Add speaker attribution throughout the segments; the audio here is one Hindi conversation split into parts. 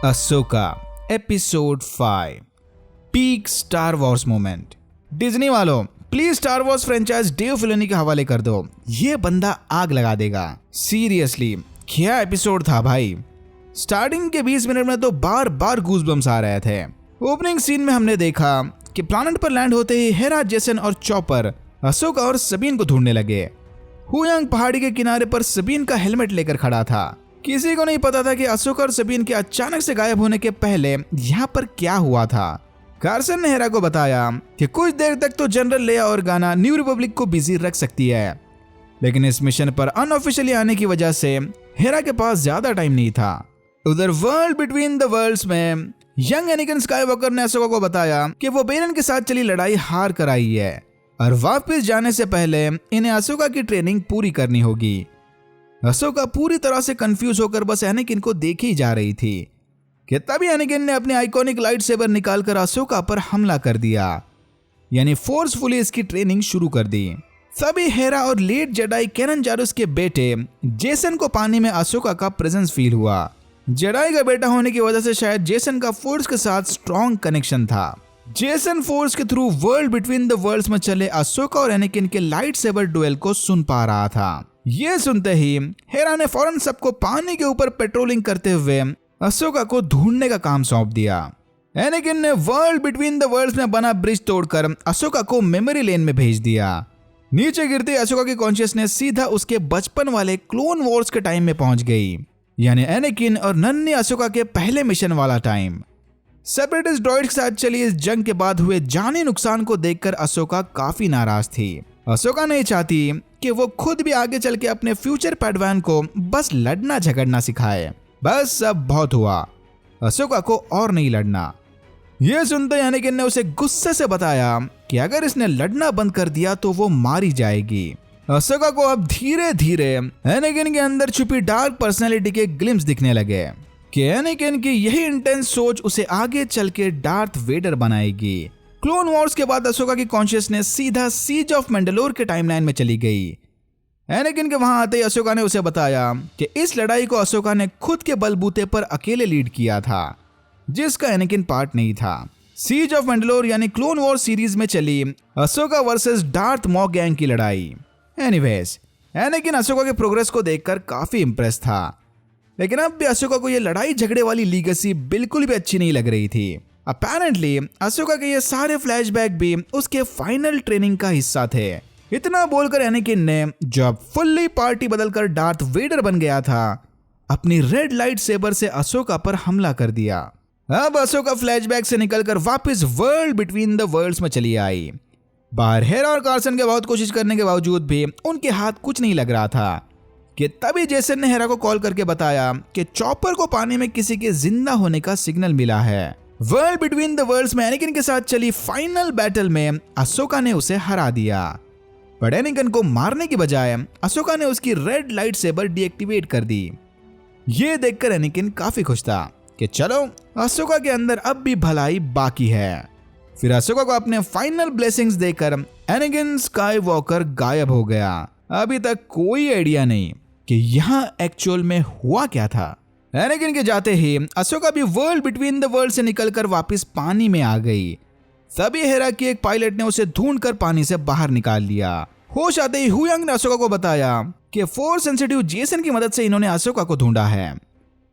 Speaker 1: Ashoka episode 5 peak Star Wars moment. Disney वालों please Star Wars franchise Dave Filoni के हवाले कर दो, ये बंदा आग लगा देगा। सीरियसली क्या एपिसोड था भाई। स्टार्टिंग के 20 मिनट में तो बार बार गूज़बम्स आ रहे थे। ओपनिंग सीन में हमने देखा कि प्लैनेट पर लैंड होते ही हेरा, जेसन और चॉपर अशोका और सबीन को ढूंढने लगे। हुयांग पहाड़ी के किनारे पर सबीन का हेलमेट लेकर खड़ा था। किसी को नहीं पता था कि अशोका और सबीन के अचानक से गायब होने के पहले यहाँ पर क्या हुआ था। कार्सन ने हेरा को बताया कि कुछ देर तक तो जनरल लेया और गाना न्यू रिपब्लिक को बिजी रख सकती है, लेकिन इस मिशन पर अनऑफिशियली आने की वजह से हेरा के पास ज्यादा टाइम नहीं था। उधर वर्ल्ड बिटवीन द वर्ल्ड्स में यंग एनाकिन स्काईवॉकर ने अशोका को बताया कि वो बेरन के साथ चली लड़ाई हार कर आई है और वापस जाने से पहले इन्हें अशोका की ट्रेनिंग पूरी करनी होगी। अशोका पूरी तरह से कंफ्यूज होकर बस एनाकिन को देखे ही जा रही थी कि तभी एनाकिन ने अपनी आइकॉनिक लाइट सेबर निकालकर अशोका पर हमला कर दिया, यानी फोर्सफुली इसकी ट्रेनिंग शुरू कर दी। तभी हेरा और लेट जेडाई कैनन जारुस के बेटे जेसन को पानी में अशोका का प्रेजेंस फील हुआ। जेडाई का बेटा होने की वजह से शायद जेसन का फोर्स के साथ स्ट्रॉन्ग कनेक्शन था। जेसन फोर्स के through world between the worlds में चले अशोका और एनाकिन के लाइट सेबर डुएल को सुन पा रहा था। ये सुनते ही हेरा ने फौरन सबको पानी के ऊपर पेट्रोलिंग करते हुए अशोका को ढूंढने का काम सौंप दिया। एनाकिन ने वर्ल्ड बिटवीन द वर्ल्ड्स में बना ब्रिज तोड़कर अशोका को मेमोरी लेन में भेज दिया। नीचे गिरते अशोका की कॉन्शियसनेस सीधा उसके बचपन वाले क्लोन वॉर्स के टाइम में पहुंच गई, यानी एनाकिन और नन्ही अशोका के पहले मिशन वाला टाइम। सेपरेटिस्ट ड्रॉइड्स के साथ चली इस जंग के बाद हुए जानी नुकसान को देखकर अशोका काफी नाराज थी। अशोका नहीं चाहती कि वो खुद भी आगे चल के अपने फ्यूचर पैडवान को बस लड़ना झगड़ना सिखाए। बस अब बहुत हुआ, अशोका को और नहीं लड़ना। ये सुनते एनाकिन ने उसे गुस्से से बताया कि अगर इसने लड़ना बंद कर दिया तो वो मारी जाएगी। अशोका को अब धीरे धीरे एनाकिन के अंदर छुपी डार्क पर्सनैलिटी के ग्लिम्स दिखने लगे कि एनाकिन की यही इंटेंस सोच उसे आगे चल के डार्थ वेडर बनाएगी। क्लोन वॉर्स के बाद अशोका की कॉन्शियसनेस सीधा सीज ऑफ मैंडलोर के टाइमलाइन में चली गई। एनाकिन के वहां आते ही अशोका ने उसे बताया कि इस लड़ाई को अशोका ने खुद के बलबूते पर अकेले लीड किया था, जिसका एनाकिन पार्ट नहीं था। सीज ऑफ मैंडलोर यानी क्लोन वॉर सीरीज में चली Ashoka versus Darth Mog gang की लड़ाई। एनीवेज, एनाकिन अशोका के प्रोग्रेस को देखकर काफी इंप्रेस था, लेकिन अब भी अशोका को यह लड़ाई झगड़े वाली लीगेसी बिल्कुल भी अच्छी नहीं लग रही थी। अपैरेंटली अशोका के ये सारे फ्लैशबैक भी उसके फाइनल ट्रेनिंग का हिस्सा थे। इतना बोलकर एनाकिन ने, जब फुल्ली पार्टी बदलकर डार्थ वेडर बन गया था, अपनी रेड लाइट सेबर से अशोका पर हमला कर दिया। अब अशोका फ्लैशबैक से निकलकर वापस वर्ल्ड बिटवीन द वर्ल्ड्स में चली आई। बाहर हेरा और कार्सन के बहुत कोशिश करने के बावजूद भी उनके हाथ कुछ नहीं लग रहा था कि तभी जेसन ने हेरा को कॉल करके बताया कि चॉपर को पानी में किसी के जिंदा होने का सिग्नल मिला है। वर्ल्ड बिटवीन द वर्ल्ड्स में एनाकिन के साथ चली फाइनल बैटल में अशोका ने उसे हरा दिया, पर एनाकिन को मारने की बजाय अशोका ने उसकी रेड लाइट सेबर डीएक्टिवेट कर दी। ये देखकर एनाकिन काफी खुश था कि चलो अशोका के अंदर अब भी भलाई बाकी है। फिर अशोका को अपने फाइनल ब्लेसिंग्स देकर एनाकिन स्काईवॉकर गायब हो गया। अभी तक कोई आइडिया नहीं कि यहाँ एक्चुअल में हुआ क्या था। एनाकिन के जाते ही अशोका भी वर्ल्ड बिटवीन द वर्ल्ड से निकलकर वापस पानी में आ गई। तभी हेरा की एक पायलट ने उसे ढूंढकर पानी से बाहर निकाल लिया। होश आते ही हुयांग ने अशोका को बताया कि फोर्स सेंसिटिव जेसन की मदद से इन्होंने अशोका को ढूंढा है।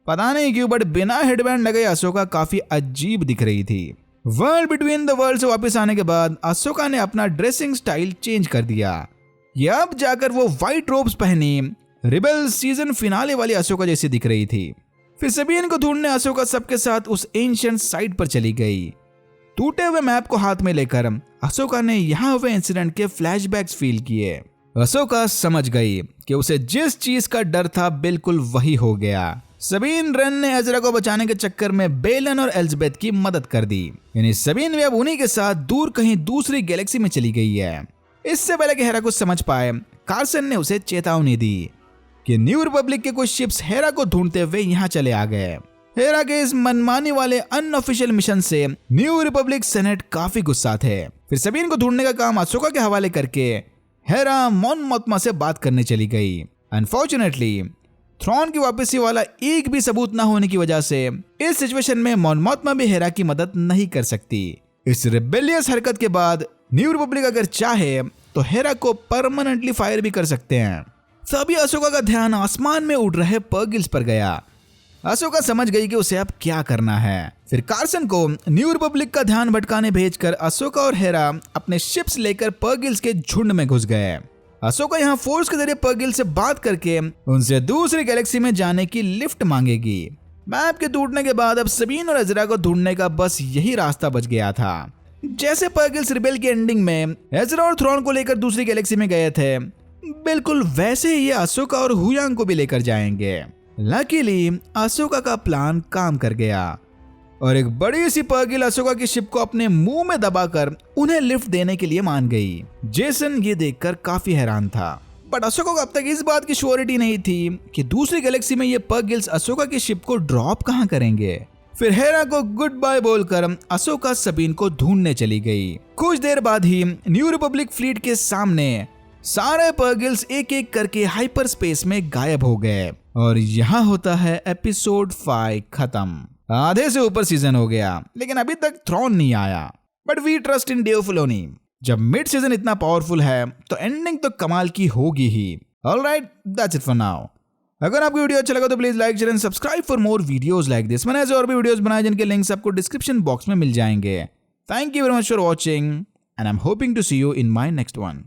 Speaker 1: पता नहीं क्यों, बट बिना हेडबैंड लगे अशोका काफी अजीब दिख रही थी। वर्ल्ड बिटवीन द वर्ल्ड से वापस आने के बाद अशोका ने अपना ड्रेसिंग स्टाइल चेंज कर दिया। ये अब जाकर वो व्हाइट रोब्स पहनी रिबेल सीजन फिनाले वाली अशोका जैसी दिख रही थी। फिर सबीन को ढूंढने अशोका सबके साथ उस एंशिएंट साइट पर चली गई। टूटे हुए मैप को हाथ में लेकर अशोका ने यहाँ हुए इंसिडेंट के फ्लैशबैक्स फील किए। अशोका समझ गई कि उसे जिस चीज का डर था बिल्कुल वही हो गया। सबीन रेन ने एजरा को बचाने के चक्कर में बेलन और एलिजाबेथ की मदद कर दी, यानी सबीन भी अब उन्हीं के साथ दूर कहीं दूसरी गैलेक्सी में चली गई है। इससे पहले कि हेरा कुछ समझ पाए, कार्सन ने उसे चेतावनी दी कि न्यू रिपब्लिक के कुछ शिप्स हेरा को ढूंढते हुए यहाँ चले आ गए। हेरा के इस मनमानी वाले अनऑफिशियल मिशन से न्यू रिपब्लिक सेनेट काफी गुस्सा थे। फिर सबीन को ढूंढने का काम अशोका के हवाले करके हेरा मॉन मोथमा से बात करने चली गई। अनफॉर्चुनेटली थ्रॉन की वापसी वाला एक भी सबूत न होने की वजह से इस सिचुएशन में मॉन मोथमा भी हेरा की मदद नहीं कर सकती। इस रिबेलियस हरकत के बाद न्यू रिपब्लिक अगर चाहे तो हेरा को परमानेंटली फायर भी कर सकते हैं। तभी अशोका का ध्यान आसमान में उड़ रहे पर्गिल्स पर गया। अशोका समझ गई कि उसे अब क्या करना है। फिर कार्सन को न्यू रिपब्लिक का ध्यान भटकाने भेजकर अशोका और हेरा अपने शिप्स लेकर पर्गिल्स के झुंड में घुस गए। अशोका यहाँ फोर्स के जरिए पर्गिल से बात करके उनसे दूसरी गैलेक्सी में जाने की लिफ्ट मांगेगी। मैप के टूटने के बाद अब सबीन और एजरा को ढूंढने का बस यही रास्ता बच गया था। जैसे पर्गिल्स रिबेल की एंडिंग में एजरा और थ्रॉन को लेकर दूसरी गैलेक्सी में गए थे, बिल्कुल वैसे ही ये अशोका और हुयांग को भी लेकर जाएंगे। लकीली अशोका का प्लान काम कर गया और एक बड़ी सी पर्गिल अशोका की शिप को अपने मुंह में दबाकर उन्हें लिफ्ट देने के लिए मान गई। जेसन ये देखकर काफी हैरान था, बट अशोका को अब तक इस बात की श्योरिटी नहीं थी कि दूसरी गैलेक्सी में ये पर्गिल्स अशोका की शिप को ड्रॉप कहां करेंगे। फिर हेरा को गुड बाय बोलकर अशोका सबीन को ढूंढने चली गई। कुछ देर बाद ही न्यू रिपब्लिक फ्लीट के सामने सारे पर्गिल्स एक एक करके हाइपर स्पेस में गायब हो गए और यहाँ होता है एपिसोड 5 खत्म। आधे से ऊपर सीजन हो गया लेकिन अभी तक थ्रॉन नहीं आया, but we trust in Dave Filoni. जब मिड सीजन इतना पावरफुल है तो एंडिंग तो कमाल की होगी ही। Alright, that's it for now. अगर आपको वीडियो अच्छा लगा तो please like share and subscribe for more videos like this. मैंने ऐसे और भी वीडियोस बनाए जिनके लिंक्स आपको डिस्क्रिप्शन बॉक्स में मिल जाएंगे। Thank you very much for watching and I am hoping to see you in my next one.